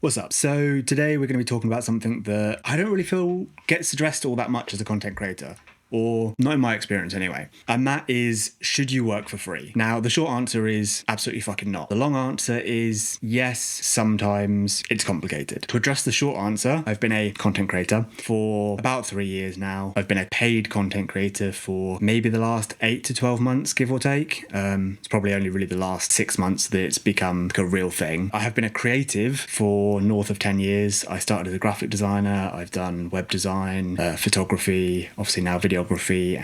What's up? So today we're going to be talking about something that I don't really feel gets addressed all that much as a content creator, or not in my experience anyway. And that is, should you work for free? Now, the short answer is absolutely fucking not. The long answer is yes, sometimes it's complicated. To address the short answer, I've been a content creator for about 3 years now. I've been a paid content creator for maybe the last 8 to 12 months, give or take. It's probably only really the last 6 months that it's become like a real thing. I have been a creative for north of 10 years. I started as a graphic designer. I've done web design, photography, obviously now videography,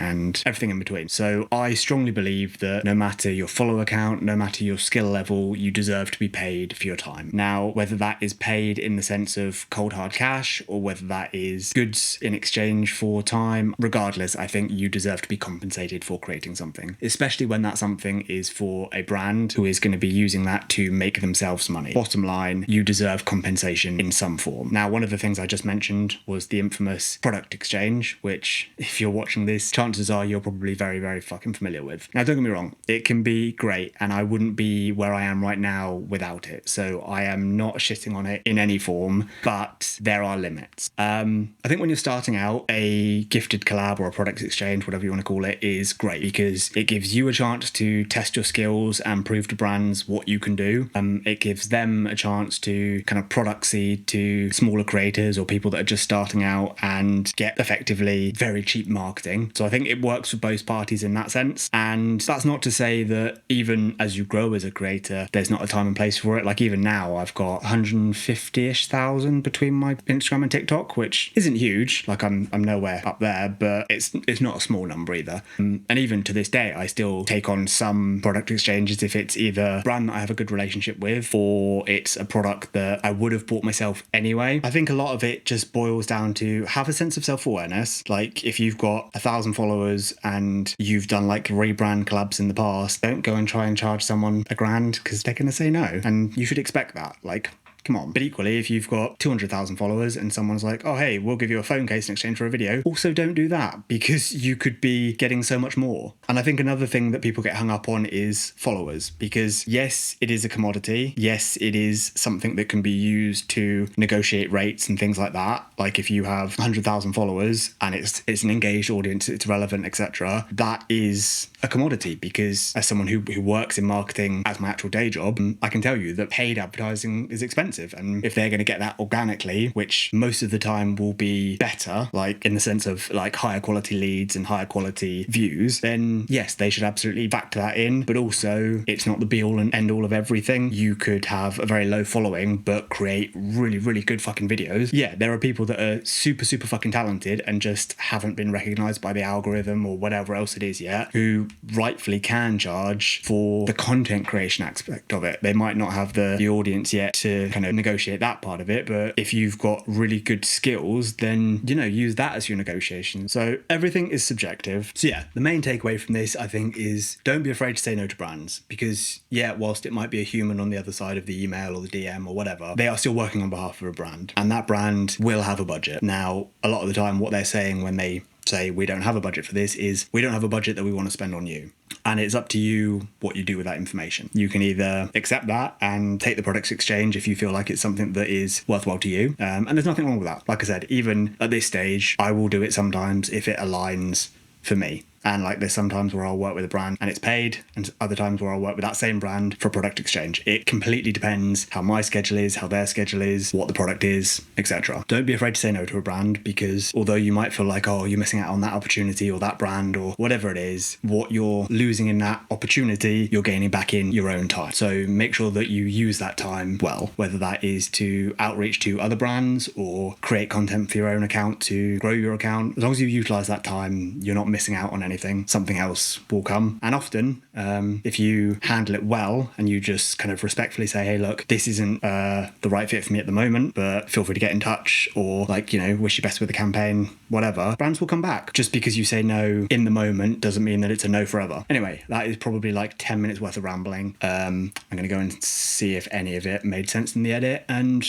and everything in between. So I strongly believe that no matter your follower count, no matter your skill level, you deserve to be paid for your time. Now, whether that is paid in the sense of cold hard cash or whether that is goods in exchange for time, regardless, I think you deserve to be compensated for creating something, especially when that something is for a brand who is going to be using that to make themselves money. Bottom line, you deserve compensation in some form. Now, one of the things I just mentioned was the infamous product exchange, which if you're watching this, chances are you're probably very, very fucking familiar with. Now, don't get me wrong, it can be great, and I wouldn't be where I am right now without it. So I am not shitting on it in any form, but there are limits. I think when you're starting out, a gifted collab or a product exchange, whatever you want to call it, is great because it gives you a chance to test your skills and prove to brands what you can do. It gives them a chance to kind of product seed to smaller creators or people that are just starting out and get effectively very cheap marketing. So I think it works for both parties in that sense. And that's not to say that even as you grow as a creator, there's not a time and place for it. Like even now, I've got 150-ish thousand between my Instagram and TikTok, which isn't huge. Like I'm nowhere up there, but it's not a small number either. And even to this day, I still take on some product exchanges if it's either a brand that I have a good relationship with or it's a product that I would have bought myself anyway. I think a lot of it just boils down to have a sense of self-awareness. Like if you've got 1,000 followers and you've done like rebrand collabs in the past, don't go and try and charge someone $1,000 because they're going to say no. And you should expect that. Like, come on. But equally, if you've got 200,000 followers and someone's like, oh, hey, we'll give you a phone case in exchange for a video, also don't do that because you could be getting so much more. And I think another thing that people get hung up on is followers because yes, it is a commodity. Yes, it is something that can be used to negotiate rates and things like that. Like if you have 100,000 followers and it's an engaged audience, it's relevant, etc. That is a commodity because as someone who works in marketing as my actual day job, I can tell you that paid advertising is expensive. And if they're going to get that organically, which most of the time will be better, like in the sense of like higher quality leads and higher quality views, then yes, they should absolutely factor that in. But also it's not the be all and end all of everything. You could have a very low following, but create really, really good fucking videos. Yeah, there are people that are super, super fucking talented and just haven't been recognized by the algorithm or whatever else it is yet, who rightfully can charge for the content creation aspect of it. They might not have the audience yet to kind of negotiate that part of it, but if you've got really good skills, then use that as your negotiation. So everything is subjective. So yeah, the main takeaway from this I think is don't be afraid to say no to brands because yeah, whilst it might be a human on the other side of the email or the DM or whatever, they are still working on behalf of a brand and that brand will have a budget. Now a lot of the time what they're saying when they say we don't have a budget for this is we don't have a budget that we want to spend on you. And it's up to you what you do with that information. You can either accept that and take the products exchange if you feel like it's something that is worthwhile to you. And there's nothing wrong with that. Like I said, even at this stage, I will do it sometimes if it aligns for me. And like there's sometimes where I'll work with a brand and it's paid and other times where I'll work with that same brand for a product exchange. It completely depends how my schedule is, how their schedule is, what the product is, etc. Don't be afraid to say no to a brand because although you might feel like, oh, you're missing out on that opportunity or that brand or whatever it is, what you're losing in that opportunity, you're gaining back in your own time. So make sure that you use that time well, whether that is to outreach to other brands or create content for your own account to grow your account. As long as you utilize that time, you're not missing out on anything. Something else will come. And often, if you handle it well and you just kind of respectfully say, hey, look, this isn't the right fit for me at the moment, but feel free to get in touch or like, wish you best with the campaign, whatever, brands will come back. Just because you say no in the moment doesn't mean that it's a no forever. Anyway, that is probably like 10 minutes worth of rambling. I'm going to go and see if any of it made sense in the edit and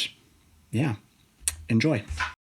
yeah, enjoy.